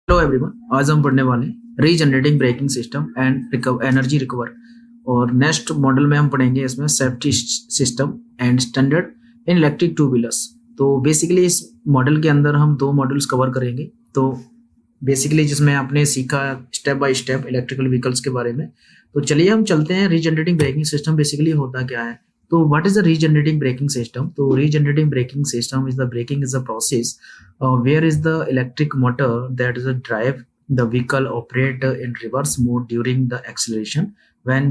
Hello everyone, आज हम पढ़ने वाले regenerating braking system and energy recover. और नेक्स्ट मॉडल में हम पढ़ेंगे इसमें safety system and standard in electric two wheelers. तो बेसिकली इस मॉडल के अंदर हम दो मॉड्यूल्स कवर करेंगे। तो बेसिकली जिसमें आपने सीखा step by step electrical vehicles के बारे में। तो चलिए हम चलते हैं। रीजनरेटिंग ब्रेकिंग सिस्टम बेसिकली होता क्या है? तो what is the regenerating braking system? तो regenerating braking system is the braking is the process where is the electric motor that is a drive the vehicle operate in reverse mode during the acceleration when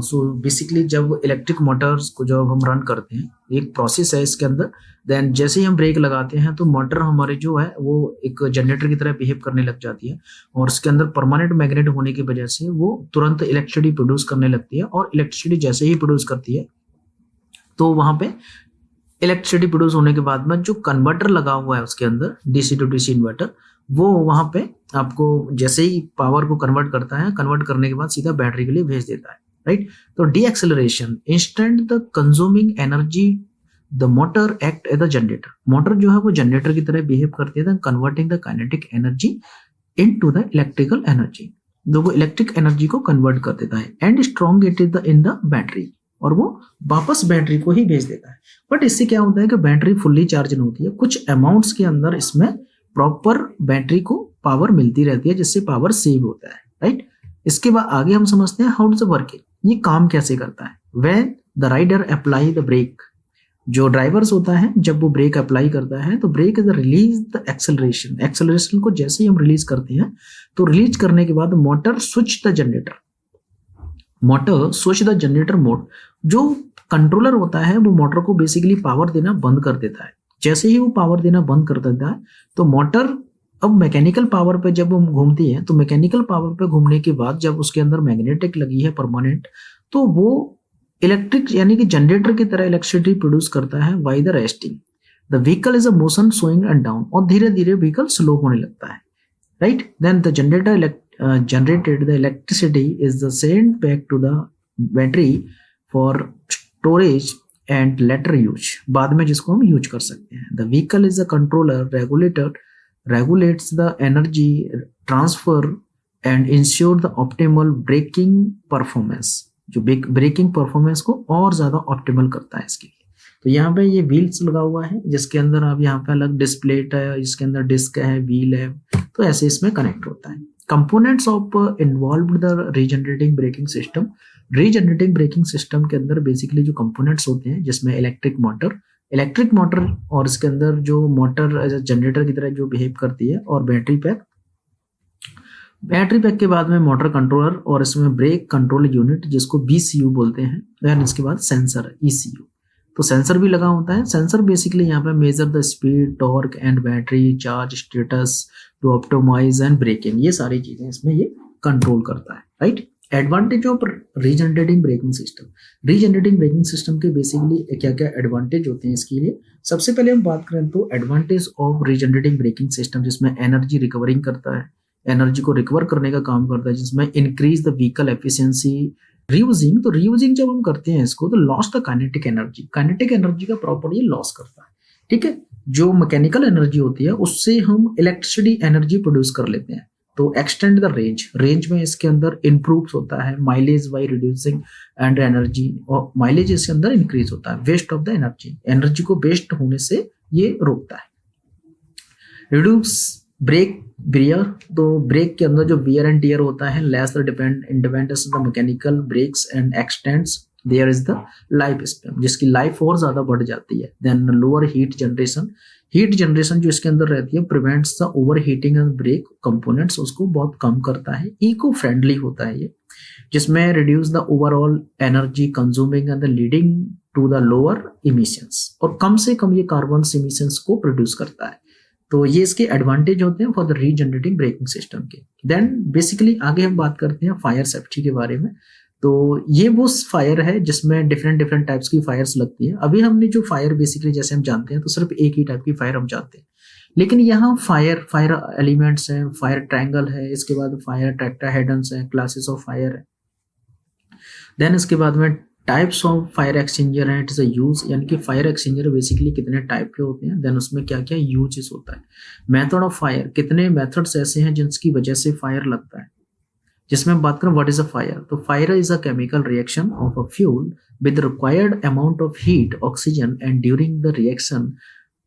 so basically जब electric Motors को जब हम run करते हैं एक process है इसके अंदर। देन जैसे ही हम ब्रेक लगाते हैं तो मोटर हमारे जो है वो एक जनरेटर की तरह बिहेव करने लग जाती है और उसके अंदर परमानेंट मैग्नेट होने की वजह से वो तुरंत इलेक्ट्रिसिटी प्रोड्यूस करने लगती है। और इलेक्ट्रिसिटी जैसे ही प्रोड्यूस करती है तो वहां पे इलेक्ट्रिसिटी प्रोड्यूस होने के बाद में जो कन्वर्टर लगा हुआ है उसके अंदर डीसी टू डीसी इन्वर्टर, वो वहां पे आपको जैसे ही पावर को कन्वर्ट करता है, कन्वर्ट करने के बाद सीधा बैटरी के लिए भेज देता है, राइट। तो the acceleration instant the consuming energy the motor act as the generator. Motor जो है वो जनरेटर की तरह बिहेव करती है, converting the kinetic energy into the electrical energy. तो वो इलेक्ट्रिक एनर्जी को कन्वर्ट कर देता है and strong it is the in the battery, और वो वापस बैटरी को ही भेज देता है। बट इससे क्या होता है कि बैटरी फुल्ली चार्ज नहीं होती है, कुछ अमाउंट्स के अंदर इसमें प्रॉपर बैटरी को पावर मिलती रहती है जिससे पावर सेव होता है, राइट। इसके बाद आगे हम समझते हैं हाउ डज इट वर्क। ये काम कैसे करता है? When the rider apply the brake, जो ड्राइवर्स होता है जब वो ब्रेक अप्लाई करता है तो brake is release the acceleration. Acceleration को जैसे ही हम रिलीज करते हैं तो रिलीज करने के बाद motor switch the generator, motor switch the generator mode. जो कंट्रोलर होता है वो मोटर को बेसिकली पावर देना बंद कर देता है। जैसे ही वो पावर देना बंद कर देता है तो मोटर अब मैकेनिकल पावर पे जब वो घूमती है तो मैकेनिकल पावर पे घूमने के बाद जब उसके अंदर मैग्नेटिक लगी है परमानेंट, तो वो इलेक्ट्रिक यानी कि जनरेटर की तरह इलेक्ट्रिसिटी प्रोड्यूस करता है by the resting the vehicle is a motion swing and down, और धीरे धीरे व्हीकल स्लो होने लगता है, right. Then the generator generated the electricity is the sent back to the battery for storage and later use, बाद में जिसको हम यूज कर सकते हैं। The vehicle is a controller regulator regulates the energy transfer and ensure the optimal braking performance, जो breaking performance को और ज्यादा ऑप्टिमल करता है इसके लिए। तो यहाँ पे ये व्हील्स लगा हुआ है जिसके अंदर आप यहाँ पे अलग डिस्प्ले है, इसके अंदर डिस्क है, व्हील है, तो ऐसे इसमें कनेक्ट होता है। Components of involve the regenerating braking system. Regenerating braking system के अंदर बेसिकली जो कंपोनेंट्स होते हैं जिसमें इलेक्ट्रिक मोटर और इसके अंदर जो मोटर जनरेटर की तरह जो बिहेव करती है, और बैटरी पैक के बाद में मोटर कंट्रोलर, और इसमें ब्रेक कंट्रोल यूनिट जिसको बीसीयू बोलते हैं। देन इसके बाद सेंसर ईसीयू, तो सेंसर भी लगा होता है। सेंसर बेसिकली यहाँ पे measure the speed, torque and battery charge status to optimize and braking, ये सारी चीजें इसमें ये कंट्रोल करता है, right. Advantage of regenerating braking system. Regenerating braking system के बेसिकली क्या क्या एडवांटेज होते हैं इसके लिए? सबसे पहले हम बात करें तो advantage of regenerating braking system, जिसमें एनर्जी रिकवरिंग करता है, एनर्जी को रिकवर करने का काम करता है, जिसमें increase the vehicle efficiency. Reusing, तो रीयूजिंग जब हम करते हैं इसको तो लॉस द काइनेटिक एनर्जी का प्रॉपर ये लॉस करता है, ठीक है। जो मैकेनिकल एनर्जी होती है उससे हम इलेक्ट्रिसिटी एनर्जी प्रोड्यूस कर लेते हैं। तो एक्सटेंड द रेंज में इसके अंदर इंप्रूव होता है mileage by reducing and energy, और माइलेज इसके अंदर इंक्रीज होता है। वेस्ट ऑफ द एनर्जी को वेस्ट होने से ये रोकता है। रिड्यूस ब्रेक वियर, तो ब्रेक के अंदर जो वियर एंड टीयर होता है less the independence of the mechanical brakes and extends there is the life span, जिसकी लाइफ और ज्यादा बढ़ जाती है। देन लोअर हीट जनरेशन जो इसके अंदर रहती है prevents the overheating and brake components, उसको बहुत कम करता है। इको फ्रेंडली होता है ये, जिसमें reduce the overall energy consuming and the leading to the lower emissions, और कम से कम ये कार्बन इमिशंस को प्रोड्यूस करता है। तो ये इसके एडवांटेज होते हैं for the regenerating braking system के। देन बेसिकली आगे हम बात करते हैं फायर सेफ्टी के बारे में। तो ये वो फायर है जिसमें डिफरेंट टाइप्स की फायर्स लगती है। अभी हमने जो फायर बेसिकली जैसे हम जानते हैं तो सिर्फ एक ही टाइप की फायर हम जानते हैं, लेकिन यहाँ फायर एलिमेंट्स हैं, फायर ट्रायंगल है, इसके बाद फायर टेट्राहेड्रन्स है, क्लासेस ऑफ फायर है। देन इसके बाद में टाइप्स ऑफ फायर एक्सचेंजर है, इट इज अ यूज, यानी कि फायर एक्सचेंजर बेसिकली कितने टाइप के होते हैं, देन उसमें क्या क्या यूजेस होता है। मेथड ऑफ फायर, कितने मेथड्स ऐसे हैं जिनकी वजह से फायर लगता है। जिसमें हम बात करें व्हाट इज अ फायर, तो fire is a chemical reaction of a fuel with required amount of heat oxygen and during the reaction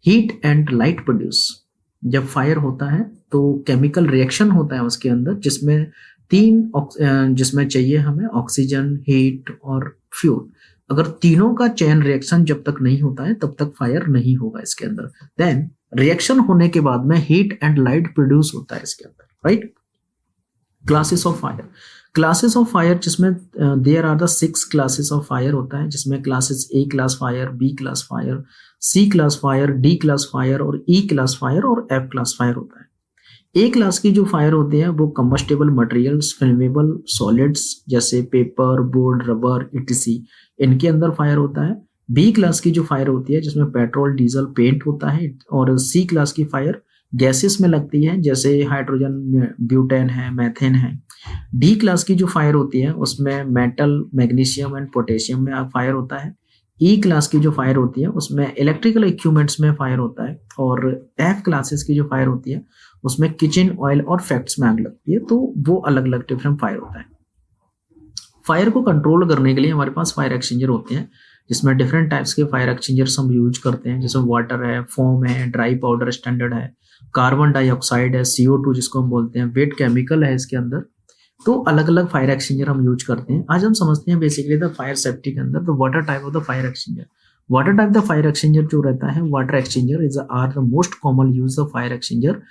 heat and light produce. जब फायर होता है तो केमिकल रिएक्शन होता है उसके अंदर, जिसमें चाहिए हमें ऑक्सीजन, हीट और फ्यूल। अगर तीनों का चेन रिएक्शन जब तक नहीं होता है तब तक फायर नहीं होगा इसके अंदर। देन रिएक्शन होने के बाद में हीट एंड लाइट प्रोड्यूस होता है इसके अंदर, right. Classes of fire, classes of fire जिसमें there are the 6 classes of fire होता है, जिसमें classes A class fire, B class fire, C class fire, D class fire और ई क्लास फायर और एफ क्लास फायर होता है। ए class की जो फायर होती है वो कंबस्टेबल मटेरियल्स, फ्लेमेबल सॉलिड्स जैसे पेपर, बोर्ड, रबर इटीसी, इनके अंदर फायर होता है। बी क्लास की जो फायर होती है जिसमें पेट्रोल, डीजल, पेंट होता है। और सी क्लास की फायर गैसेस में लगती है जैसे हाइड्रोजन, ब्यूटेन है, मैथेन है। डी क्लास की जो फायर होती है उसमें मेटल, मैग्नीशियम एंड पोटेशियम में फायर होता है। ई क्लास की जो फायर होती है उसमें इलेक्ट्रिकल इक्विपमेंट्स में फायर होता है। और एफ क्लासेस की जो फायर होती है उसमें किचन, ऑयल और फैक्ट्स में आग लगती है। तो वो अलग अलग डिफरेंट फायर होता है। फायर को कंट्रोल करने के लिए हमारे पास फायर एक्सचेंजर होते हैं, जिसमें डिफरेंट टाइप्स के फायर एक्सचेंजर्स हम यूज करते हैं, जैसे वाटर है, फोम है, ड्राई पाउडर स्टैंडर्ड है, कार्बन डाइऑक्साइड है, CO2 जिसको हम बोलते हैं, वेट केमिकल है इसके अंदर। तो अलग अलग फायर एक्सचेंजर हम यूज करते हैं। आज हम समझते हैं बेसिकली द फायर सेफ्टी के अंदर the water type of the fire exchanger. Water type the fire exchanger जो रहता है, water exchanger is are the most common use of fire exchanger.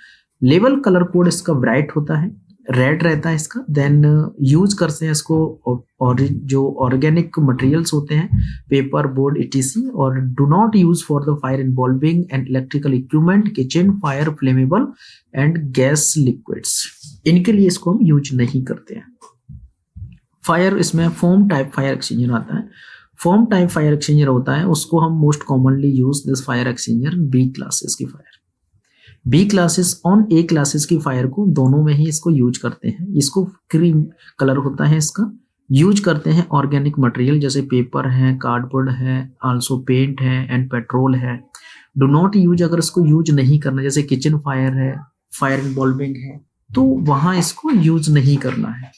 लेवल कलर कोड इसका ब्राइट होता है, रेड रहता है इसका। देन यूज करते हैं इसको और जो ऑर्गेनिक मटेरियल्स होते हैं, पेपर, बोर्ड इटीसी। और do not use for the fire involving and electrical equipment, kitchen, fire, flammable and gas liquids, इनके लिए इसको हम यूज नहीं करते हैं। फायर, इसमें फोम टाइप फायर एक्सचेंजर आता है। फोम टाइप फायर एक्सचेंजर होता है, उसको हम most commonly use this fire extinguisher B classes की fire. B classes on A classes की फायर को दोनों में ही इसको यूज करते हैं। इसको क्रीम कलर होता है इसका, यूज करते हैं ऑर्गेनिक मटेरियल जैसे पेपर है, कार्डबोर्ड है, आल्सो पेंट है एंड पेट्रोल है। डू नॉट यूज, अगर इसको यूज नहीं करना, जैसे किचन फायर है, फायर इन्वॉल्विंग है, तो वहां इसको यूज नहीं करना है।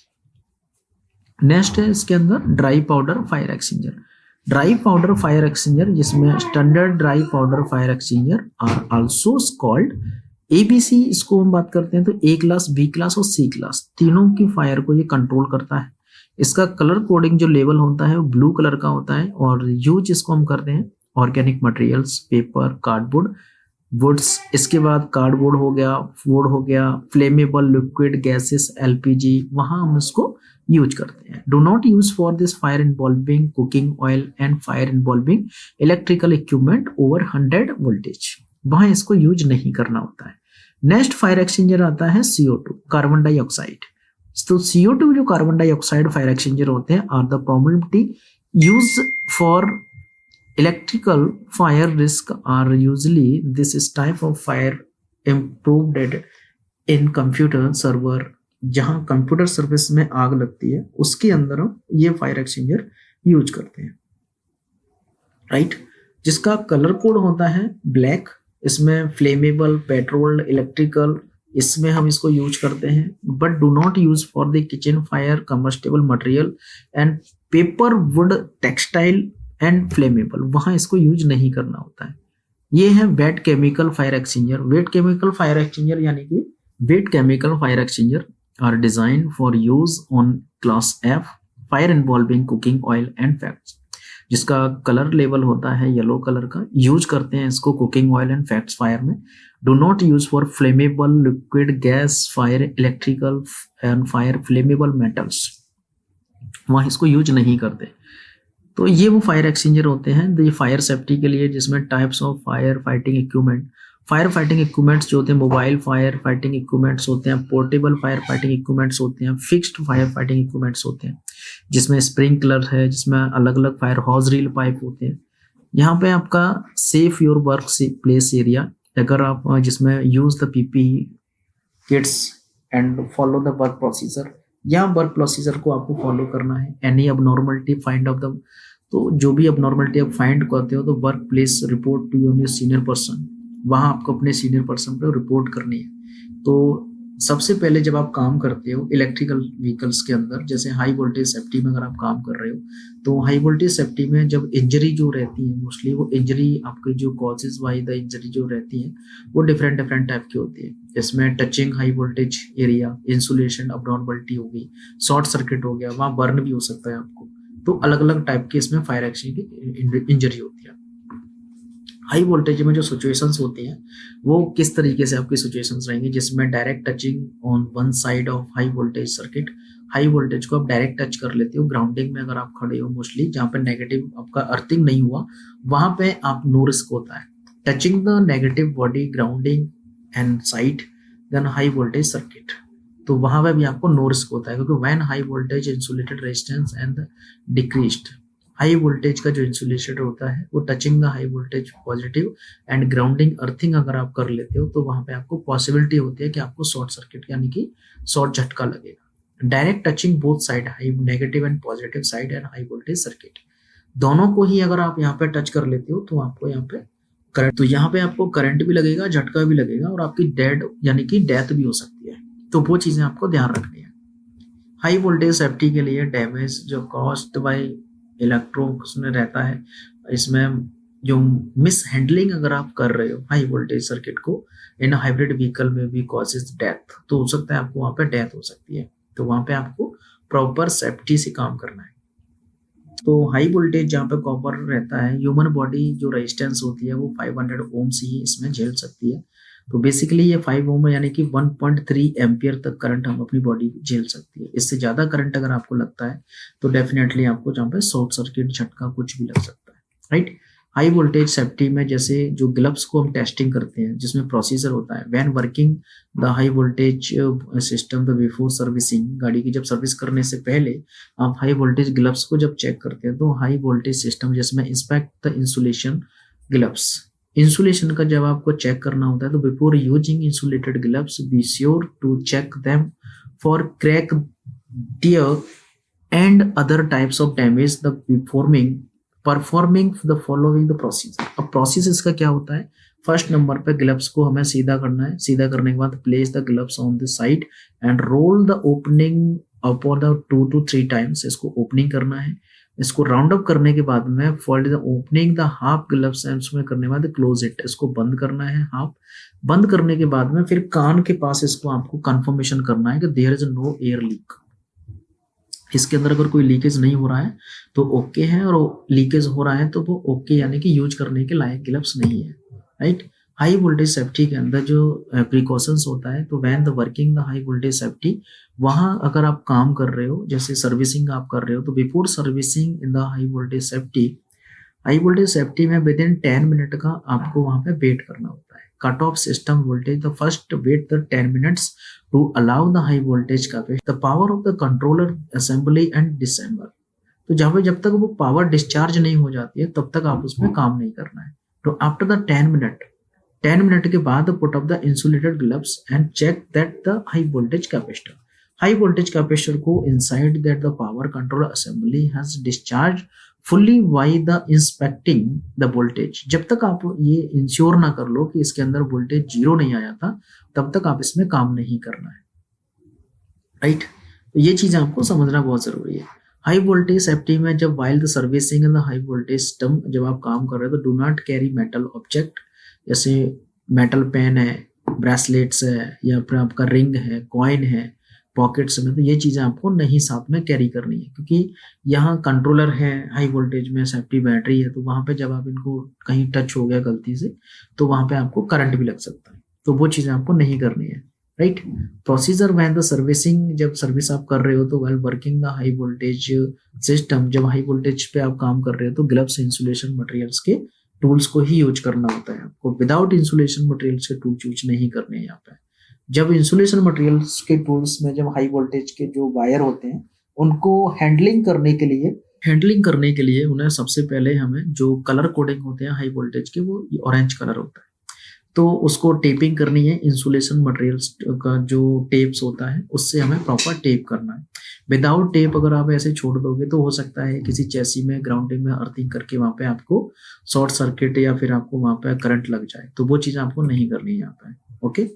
नेक्स्ट है इसके अंदर dry powder fire extinguisher. Dry powder fire extinguisher, जिसमें standard dry powder fire exchanger are also called ABC, इसको हम बात करते हैं तो A क्लास, B क्लास और C क्लास, तीनों की फायर को ये कंट्रोल करता है। इसका कलर कोडिंग जो लेवल होता है वो ब्लू कलर का होता है। और यूज इसको हम करते हैं organic materials, paper, cardboard, woods, इसके बाद कार्डबोर्ड हो गया, वुड हो गया, फ्लेमेबल लिक्विड गैसेस, LPG, वहां हम इसको यूज करते हैं। Do not use for this fire involving cooking oil and fire involving electrical equipment over 100 voltage, वहां इसको यूज नहीं करना होता है। नेक्स्ट फायर एक्सचेंजर आता है CO2, कार्बन डाइऑक्साइड। तो CO2 जो कार्बन डाइऑक्साइड फायर एक्सचेंजर होते हैं are the probability use for electrical fire risk are usually this is type of fire improved in computer server, जहां कंप्यूटर सर्विस में आग लगती है उसके अंदर हम ये फायर एक्सचेंजर यूज करते हैं, राइट। जिसका कलर कोड होता है ब्लैक, इसमें फ्लेमेबल, पेट्रोल, इलेक्ट्रिकल, इसमें हम इसको यूज करते हैं। But do not use for the kitchen fire, combustible material and paper, wood, textile and flammable, वहां इसको यूज नहीं करना होता है। ये है wet chemical fire exchanger. Wet chemical fire exchanger यानी कि wet chemical fire exchanger are design for use on class F fire involving cooking oil and fats, जिसका कलर लेवल होता है येलो कलर का। यूज करते हैं इसको cooking oil and fats fire में। Do not use for flammable liquid gas fire, electrical and fire, flammable metals, वहां इसको यूज नहीं करते। तो ये वो फायर एक्सचेंजर होते हैं ये फायर सेफ्टी के लिए, जिसमें types of fire fighting equipment, fire fighting equipments जो होते हैं, मोबाइल फायर फाइटिंग इक्विपमेंट्स होते हैं, पोर्टेबल फायर फाइटिंग इक्विपमेंट्स होते हैं, फिक्स्ड फायर फाइटिंग इक्विपमेंट्स होते हैं, जिसमें स्प्रिंकलर है, जिसमें अलग अलग फायर हॉज रील पाइप होते हैं। यहाँ पे आपका safe your work place area, अगर आप जिसमें use the PPE Kitts and follow the work procedure, या वर्क प्रोसीजर को आपको फॉलो करना है। एनी अब नॉर्मलिटी फाइंड ऑफ द तो जो भी abnormality आप फाइंड करते हो तो workplace report to your senior person, वहाँ आपको अपने सीनियर पर्सन पे रिपोर्ट करनी है। तो सबसे पहले जब आप काम करते हो इलेक्ट्रिकल व्हीकल्स के अंदर, जैसे हाई वोल्टेज सेफ्टी में अगर आप काम कर रहे हो, तो हाई वोल्टेज सेफ्टी में जब इंजरी जो रहती है मोस्टली, वो इंजरी आपके जो कॉजेज वाई द इंजरी जो रहती है वो डिफरेंट डिफरेंट टाइप की होती है। इसमें touching high voltage area, insulation abnormality हो गई, शॉर्ट सर्किट हो गया, वहाँ बर्न भी हो सकता है आपको। तो अलग अलग टाइप की इसमें फायर एक्शन की इंजरी होती है। हाई वोल्टेज में जो सिचुएशंस होती हैं वो किस तरीके से आपकी सिचुएशंस रहेंगी, जिसमें direct touching on one side of high voltage circuit, high voltage को आप डायरेक्ट टच कर लेते हो। ग्राउंडिंग में अगर आप खड़े हो मोस्टली, जहाँ पे नेगेटिव आपका अर्थिंग नहीं हुआ, वहां पे आप नो रिस्क होता है। Touching the negative body, grounding and side, then high voltage circuit, तो वहां पे भी आपको नो रिस्क होता है, क्योंकि when high voltage insulated resistance and decreased, high voltage का जो इंसुलेशन होता है वो touching the high voltage positive and grounding earthing अगर आप कर लेते हो, तो वहां पे आपको पॉसिबिलिटी होती है कि आपको शॉर्ट सर्किट यानी कि शॉर्ट झटका लगेगा। Direct touching both side, high negative and positive side and high voltage circuit, दोनों को ही अगर आप यहाँ पे टच कर लेते हो तो आपको यहाँ पे करंट, तो यहाँ पे आपको करंट भी लगेगा, झटका भी लगेगा, और आपकी डेड यानी कि डेथ भी हो सकती है। तो वो चीजें आपको ध्यान रखनी है। हाई वोल्टेज सेफ्टी के लिए डैमेज जो कॉस्ट बाई इलेक्ट्रॉन्स में रहता है, इसमें जो मिस हैंडलिंग अगर आप कर रहे हो हाई वोल्टेज सर्किट को इन हाइब्रिड व्हीकल में भी कॉजेज डेथ, तो हो सकता है आपको वहां पे डेथ हो सकती है। तो वहां पे आपको प्रॉपर सेफ्टी से काम करना है। तो हाई वोल्टेज जहाँ पे कॉपर रहता है, ह्यूमन बॉडी जो रेजिस्टेंस होती है वो 500 ओम्स ही इसमें झेल सकती है। तो बेसिकली ये 5 ओम यानी कि 1.3 एम्पियर तक करंट हम अपनी बॉडी झेल सकती है। इससे ज्यादा करंट अगर आपको लगता है तो डेफिनेटली आपको जहाँ पे शॉर्ट सर्किट, झटका कुछ भी लग सकता है, राइट। हाई वोल्टेज सेफ्टी में जैसे जो ग्लव्स को हम टेस्टिंग करते हैं, जिसमें प्रोसीजर होता है when working the high voltage system the before servicing, गाड़ी की जब सर्विस करने से पहले आप हाई वोल्टेज ग्लव्स को जब चेक करते हैं, तो हाई वोल्टेज सिस्टम जिसमें inspect the insulation gloves, insulation का जब आपको चेक करना होता है, तो before using insulated gloves be sure to check them for crack, tear and other types of damage the performing the following the procedure. अब process इसका क्या होता है, फर्स्ट नंबर पे ग्लव्स को हमें सीधा करना है, सीधा करने के बाद place the gloves on the side and roll the opening upon the 2 to 3 times, इसको ओपनिंग करना है। इसको राउंड अप करने के बाद में fold the opening the half gloves and उसमें करने के बाद क्लोज इट, इसको बंद करना है हाफ। बंद करने के बाद में फिर कान के पास इसको आपको कंफर्मेशन करना है कि there is no air leak, इसके अंदर अगर कोई लीकेज नहीं हो रहा है तो ओके है, और लीकेज हो रहा है तो वो ओके यानी कि यूज करने के लायक ग्लव्स नहीं है, राइट। हाई वोल्टेज सेफ्टी के अंदर जो प्रिकॉशंस होता है, तो when the working the high voltage safety, वहां अगर आप काम कर रहे हो, जैसे सर्विसिंग आप कर रहे हो, तो before servicing in the high voltage safety में विद इन 10 मिनट का आपको वहां पे वेट करना होता है। Cut off system voltage the first wait the 10 minutes to allow the high voltage capacity the power off the controller assembly and disassemble, तो जब तक वो पावर डिस्चार्ज नहीं हो जाती है तब तक आप उसमें काम नहीं करना है। तो आफ्टर द 10 मिनट के बाद put up the insulated gloves and check that the high voltage capacitor को inside that the power control assembly has discharge fully by the inspecting the voltage. जब तक आप ये इंश्योर ना कर लो कि इसके अंदर वोल्टेज 0 नहीं आ जाता, तब तक आप इसमें काम नहीं करना है, राइट। तो ये चीज आपको समझना बहुत जरूरी है। हाई वोल्टेज सेफ्टी में जब while the servicing in the high voltage system, जब आप काम कर रहे हो, तो do not carry metal object, जैसे मेटल पेन है, ब्रेसलेट्स है, या फिर आपका रिंग है, कॉइन है, पॉकेट्स में, तो ये चीजें आपको नहीं साथ में कैरी करनी है, क्योंकि यहाँ कंट्रोलर है, हाई वोल्टेज में सेफ्टी बैटरी है, तो वहां पे जब आप इनको कहीं टच हो गया गलती से, तो वहां पे आपको करंट भी लग सकता है, तो वो चीजें आपको नहीं करनी है, right. Procedure when the servicing, जब सर्विस आप कर रहे हो, तो well working the high voltage system, जब हाई वोल्टेज पे आप काम कर रहे हो, तो ग्लव्स इंसुलेशन मटेरियल्स के टूल्स को ही यूज करना होता है आपको, विदाउट इंसुलेशन मटेरियल्स के टूल्स यूज नहीं करने हैं यहाँ पे। जब इंसुलेशन मटेरियल्स के टूल्स में जब हाई वोल्टेज के जो वायर होते हैं, उनको हैंडलिंग करने के लिए उन्हें सबसे पहले हमें जो कलर कोडिंग होते हैं हाई वोल्टेज के, वो ऑरेंज कलर होता है। तो उसको टेपिंग करनी है। इंसुलेशन मटेरियल्स का जो टेप्स होता है उससे हमें प्रॉपर टेप करना है। विदाउट टेप अगर आप ऐसे छोड़ दोगे तो हो सकता है किसी चैसी में ग्राउंडिंग में अर्थिंग करके वहां पे आपको शॉर्ट सर्किट या फिर आपको वहां पे करंट लग जाए, तो वो चीज आपको नहीं करनी है यहाँ पे। ओके।